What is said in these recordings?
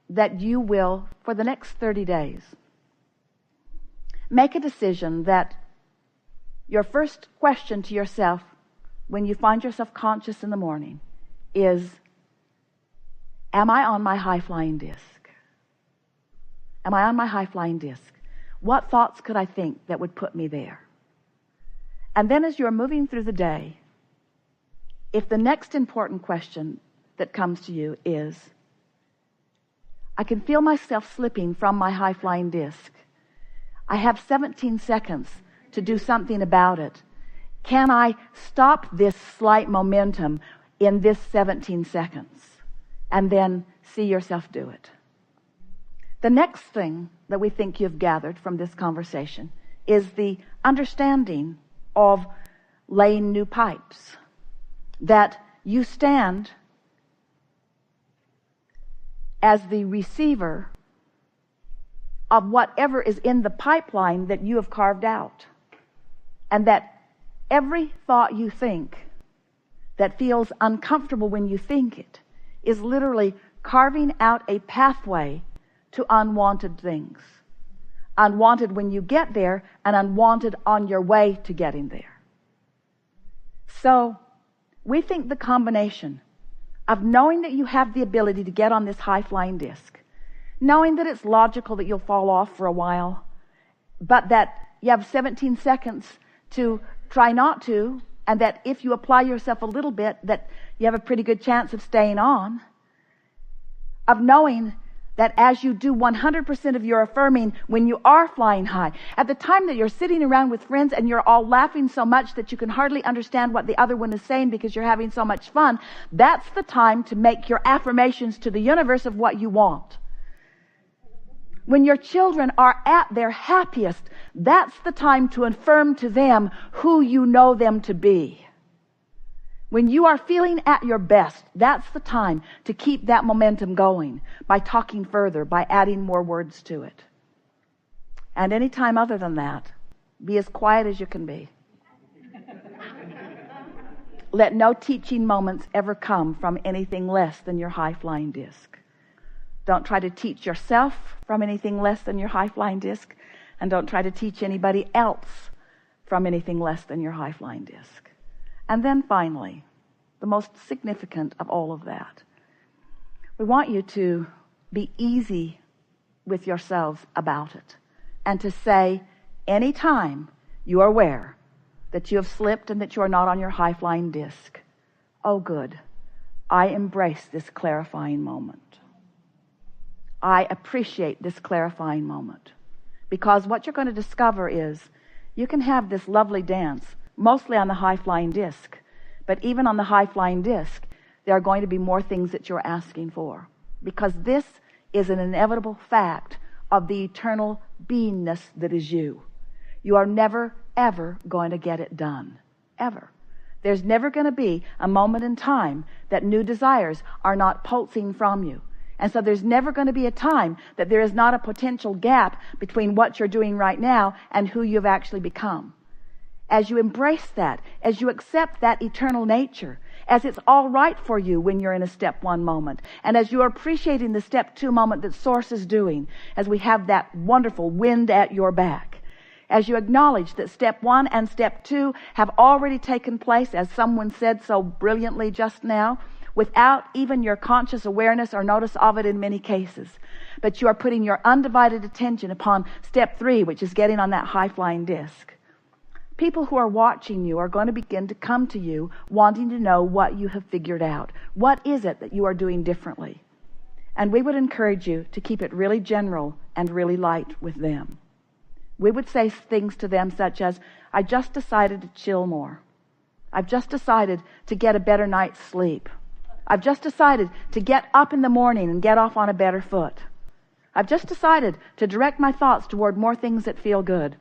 that you will, for the next 30 days, make a decision that your first question to yourself when you find yourself conscious in the morning is, am I on my high-flying disc? Am I on my high-flying disc? What thoughts could I think that would put me there? And then as you're moving through the day, if the next important question that comes to you is, I can feel myself slipping from my high-flying disc. I have 17 seconds to do something about it. Can I stop this slight momentum in this 17 seconds? And then see yourself do it. The next thing that we think you've gathered from this conversation is the understanding of laying new pipes. That you stand as the receiver of whatever is in the pipeline that you have carved out. And that every thought you think that feels uncomfortable when you think it is literally carving out a pathway to unwanted things. Unwanted when you get there and unwanted on your way to getting there. So we think the combination of knowing that you have the ability to get on this high-flying disc, knowing that it's logical that you'll fall off for a while, but that you have 17 seconds to try not to, and that if you apply yourself a little bit, that you have a pretty good chance of staying on, of knowing that as you do 100% of your affirming when you are flying high, at the time that you're sitting around with friends and you're all laughing so much that you can hardly understand what the other one is saying because you're having so much fun, that's the time to make your affirmations to the universe of what you want. When your children are at their happiest, that's the time to affirm to them who you know them to be. When you are feeling at your best, that's the time to keep that momentum going by talking further, by adding more words to it. And any time other than that, be as quiet as you can be. Let no teaching moments ever come from anything less than your high-flying disc. Don't try to teach yourself from anything less than your high-flying disc, and don't try to teach anybody else from anything less than your high-flying disc. And then finally, the most significant of all of that, we want you to be easy with yourselves about it and to say anytime you are aware that you have slipped and that you are not on your high-flying disc, oh good, I embrace this clarifying moment. I appreciate this clarifying moment. Because what you're going to discover is you can have this lovely dance, mostly on the high-flying disc. But even on the high-flying disc, there are going to be more things that you're asking for. Because this is an inevitable fact of the eternal beingness that is you. You are never, ever going to get it done. Ever. There's never going to be a moment in time that new desires are not pulsing from you. And so there's never going to be a time that there is not a potential gap between what you're doing right now and who you've actually become. As you embrace that, as you accept that eternal nature, as it's all right for you when you're in a step one moment, and as you're appreciating the step two moment that Source is doing, as we have that wonderful wind at your back, as you acknowledge that step one and step two have already taken place, as someone said so brilliantly just now, without even your conscious awareness or notice of it in many cases. But you are putting your undivided attention upon step three, which is getting on that high-flying disc. People who are watching you are going to begin to come to you wanting to know what you have figured out. What is it that you are doing differently? And we would encourage you to keep it really general and really light with them. We would say things to them such as, I just decided to chill more. I've just decided to get a better night's sleep. I've just decided to get up in the morning and get off on a better foot. I've just decided to direct my thoughts toward more things that feel good.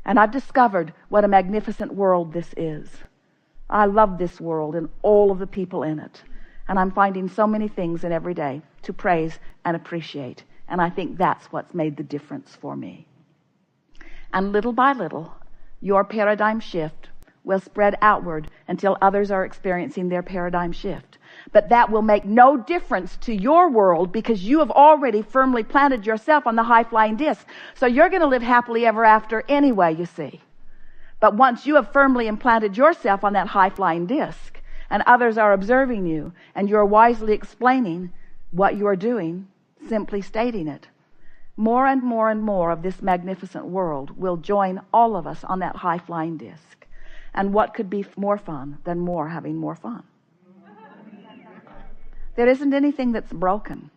And I've discovered what a magnificent world this is. I love this world and all of the people in it. And I'm finding so many things in every day to praise and appreciate. And I think that's what's made the difference for me. And little by little, your paradigm shift will spread outward until others are experiencing their paradigm shift. But that will make no difference to your world because you have already firmly planted yourself on the high-flying disc. So you're going to live happily ever after anyway, you see. But once you have firmly implanted yourself on that high-flying disc and others are observing you and you're wisely explaining what you are doing, simply stating it, more and more and more of this magnificent world will join all of us on that high-flying disc. And what could be more fun than having more fun? There isn't anything that's broken.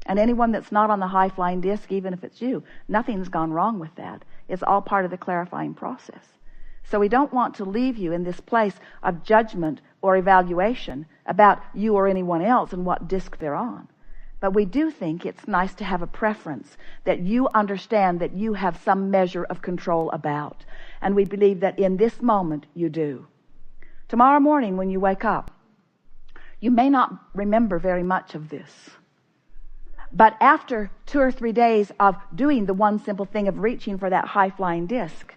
And anyone that's not on the high-flying disc, even if it's you, nothing's gone wrong with that. It's all part of the clarifying process. So we don't want to leave you in this place of judgment or evaluation about you or anyone else and what disc they're on. But we do think it's nice to have a preference that you understand that you have some measure of control about. And we believe that in this moment you do. Tomorrow morning when you wake up, you may not remember very much of this. But after 2 or 3 days of doing the one simple thing of reaching for that high-flying disc,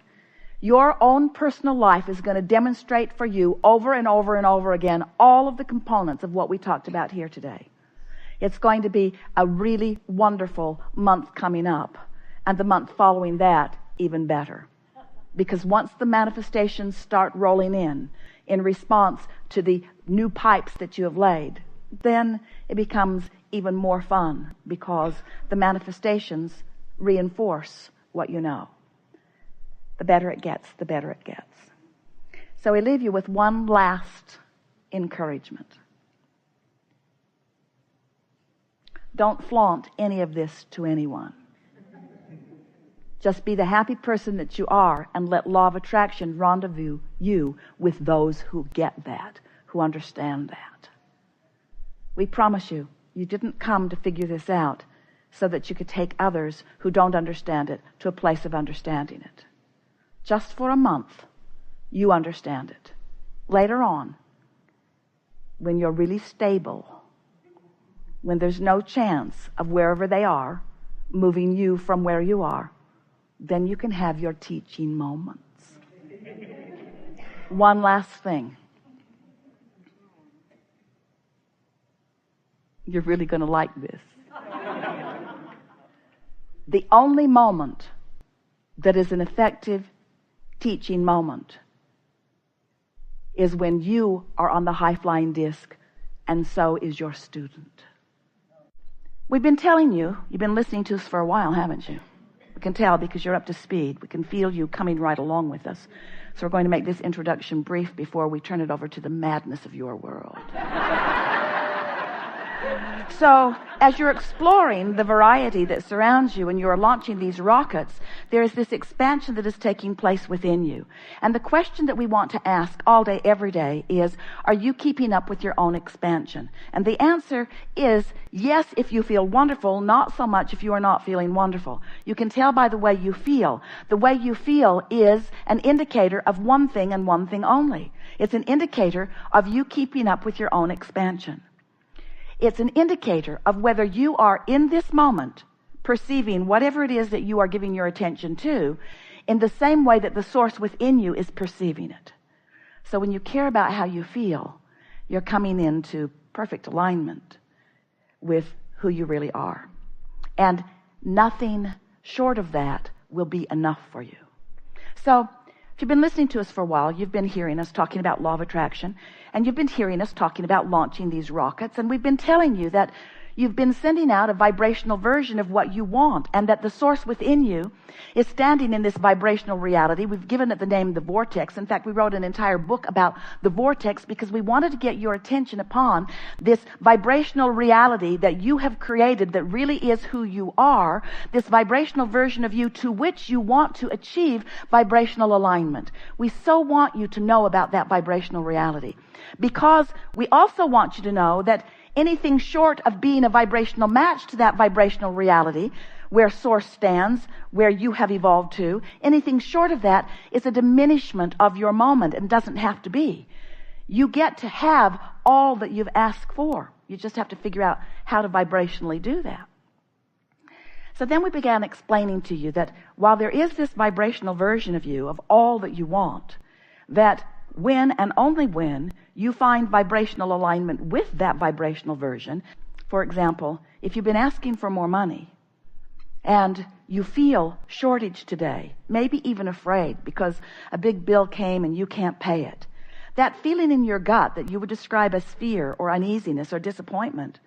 your own personal life is going to demonstrate for you over and over and over again all of the components of what we talked about here today. It's going to be a really wonderful month coming up, and the month following that even better. Because once the manifestations start rolling in response to the new pipes that you have laid, then it becomes even more fun because the manifestations reinforce what you know. The better it gets, the better it gets. So we leave you with one last encouragement. Don't flaunt any of this to anyone. Just be the happy person that you are and let law of attraction rendezvous you with those who get that, who understand that. We promise you, you didn't come to figure this out so that you could take others who don't understand it to a place of understanding it. Just for a month, you understand it. Later on, when you're really stable, when there's no chance of wherever they are moving you from where you are, then you can have your teaching moments. One last thing. You're really going to like this. The only moment that is an effective teaching moment is when you are on the high-flying disc, and so is your student. We've been telling you, you've been listening to us for a while, haven't you? We can tell because you're up to speed. We can feel you coming right along with us. So we're going to make this introduction brief before we turn it over to the madness of your world. So, as you're exploring the variety that surrounds you and you're launching these rockets, there is this expansion that is taking place within you. And the question that we want to ask all day, every day is, are you keeping up with your own expansion? And the answer is yes, if you feel wonderful, not so much if you are not feeling wonderful. You can tell by the way you feel. The way you feel is an indicator of one thing and one thing only. It's an indicator of you keeping up with your own expansion. It's an indicator of whether you are in this moment perceiving whatever it is that you are giving your attention to in the same way that the source within you is perceiving it. So when you care about how you feel, you're coming into perfect alignment with who you really are. And nothing short of that will be enough for you. So if you've been listening to us for a while, you've been hearing us talking about law of attraction, and you've been hearing us talking about launching these rockets, and we've been telling you that you've been sending out a vibrational version of what you want, and that the source within you is standing in this vibrational reality. We've given it the name the Vortex. In fact, we wrote an entire book about the Vortex because we wanted to get your attention upon this vibrational reality that you have created that really is who you are, this vibrational version of you to which you want to achieve vibrational alignment. We so want you to know about that vibrational reality because we also want you to know that anything short of being a vibrational match to that vibrational reality, where source stands, where you have evolved to, anything short of that is a diminishment of your moment and doesn't have to be. You get to have all that you've asked for. You just have to figure out how to vibrationally do that. So then we began explaining to you that while there is this vibrational version of you, of all that you want, that when and only when you find vibrational alignment with that vibrational version. For example, if you've been asking for more money and you feel shortage today, maybe even afraid because a big bill came and you can't pay it, that feeling in your gut that you would describe as fear or uneasiness or disappointment,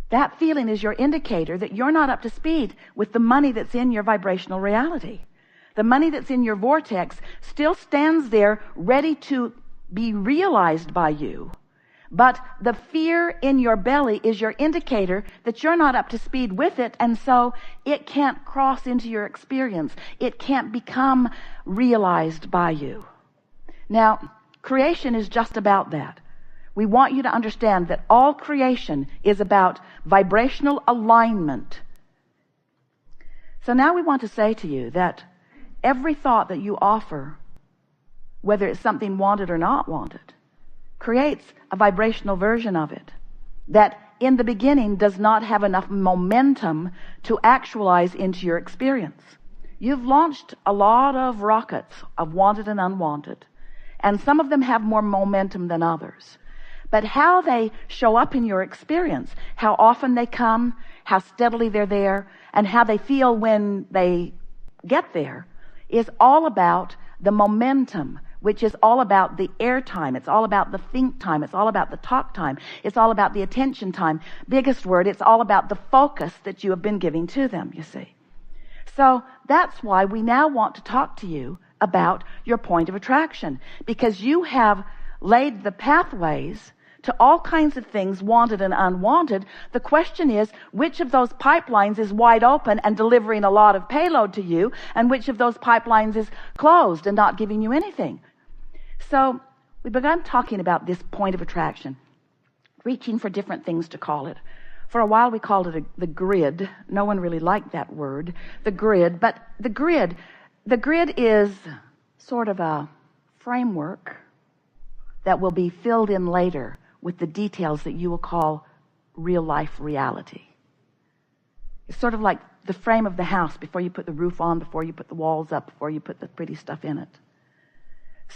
that feeling is your indicator that you're not up to speed with the money that's in your vibrational reality. The money that's in your vortex still stands there ready to be realized by you. But the fear in your belly is your indicator that you're not up to speed with it, and so it can't cross into your experience. It can't become realized by you. Now, creation is just about that. We want you to understand that all creation is about vibrational alignment. So now we want to say to you that every thought that you offer, whether it's something wanted or not wanted, creates a vibrational version of it that in the beginning does not have enough momentum to actualize into your experience. You've launched a lot of rockets of wanted and unwanted, and some of them have more momentum than others. But how they show up in your experience, how often they come, how steadily they're there, and how they feel when they get there is all about the momentum, which is all about the air time. It's all about the think time. It's all about the talk time. It's all about the attention time. Biggest word, it's all about the focus that you have been giving to them, you see. So that's why we now want to talk to you about your point of attraction, because you have laid the pathways to all kinds of things, wanted and unwanted. The question is, which of those pipelines is wide open and delivering a lot of payload to you, and which of those pipelines is closed and not giving you anything? So we began talking about this point of attraction, reaching for different things to call it. For a while we called it the grid. No one really liked that word, the grid. But the grid is sort of a framework that will be filled in later with the details that you will call real life reality. It's sort of like the frame of the house before you put the roof on, before you put the walls up, before you put the pretty stuff in it.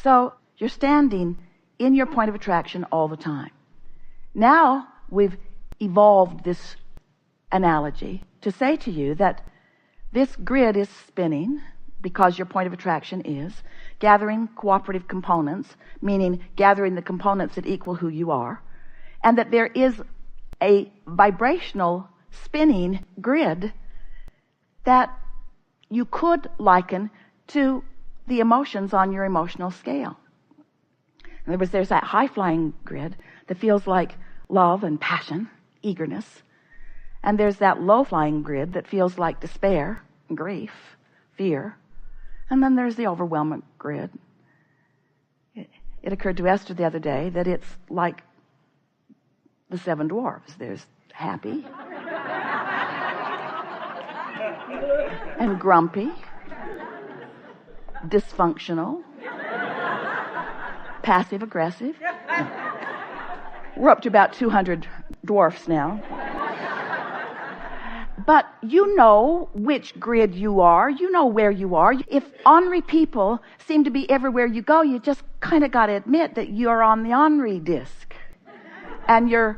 So you're standing in your point of attraction all the time. Now we've evolved this analogy to say to you that this grid is spinning because your point of attraction is gathering cooperative components, meaning gathering the components that equal who you are, and that there is a vibrational spinning grid that you could liken to the emotions on your emotional scale. In other words, there's that high-flying grid that feels like love and passion, eagerness, and there's that low-flying grid that feels like despair, grief, fear. And then there's the overwhelming grid. It occurred to Esther the other day that it's like the 7 dwarfs. There's happy and grumpy, dysfunctional, passive aggressive. We're up to about 200 dwarfs now. But you know which grid you are. You know where you are. If ornery people seem to be everywhere you go, you just kind of got to admit that you're on the ornery disc. And you're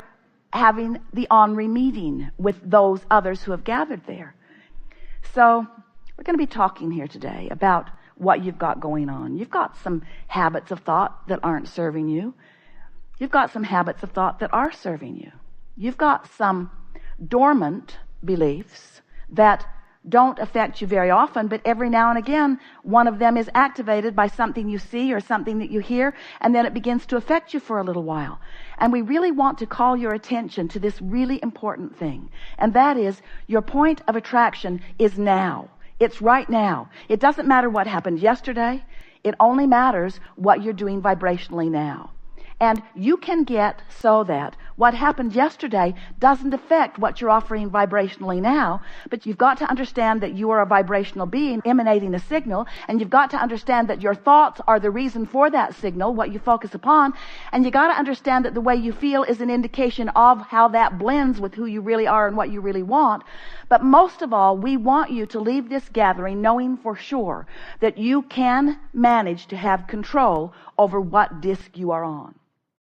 having the ornery meeting with those others who have gathered there. So we're going to be talking here today about what you've got going on. You've got some habits of thought that aren't serving you. You've got some habits of thought that are serving you. You've got some dormant beliefs that don't affect you very often, but every now and again one of them is activated by something you see or something that you hear, and then it begins to affect you for a little while. And we really want to call your attention to this really important thing, and that is your point of attraction is now. It's right now. It doesn't matter what happened yesterday. It only matters what you're doing vibrationally now. And you can get so that What happened yesterday doesn't affect what you're offering vibrationally now, but you've got to understand that you are a vibrational being emanating a signal, and you've got to understand that your thoughts are the reason for that signal, what you focus upon, and you got to understand that the way you feel is an indication of how that blends with who you really are and what you really want. But most of all, we want you to leave this gathering knowing for sure that you can manage to have control over what disc you are on.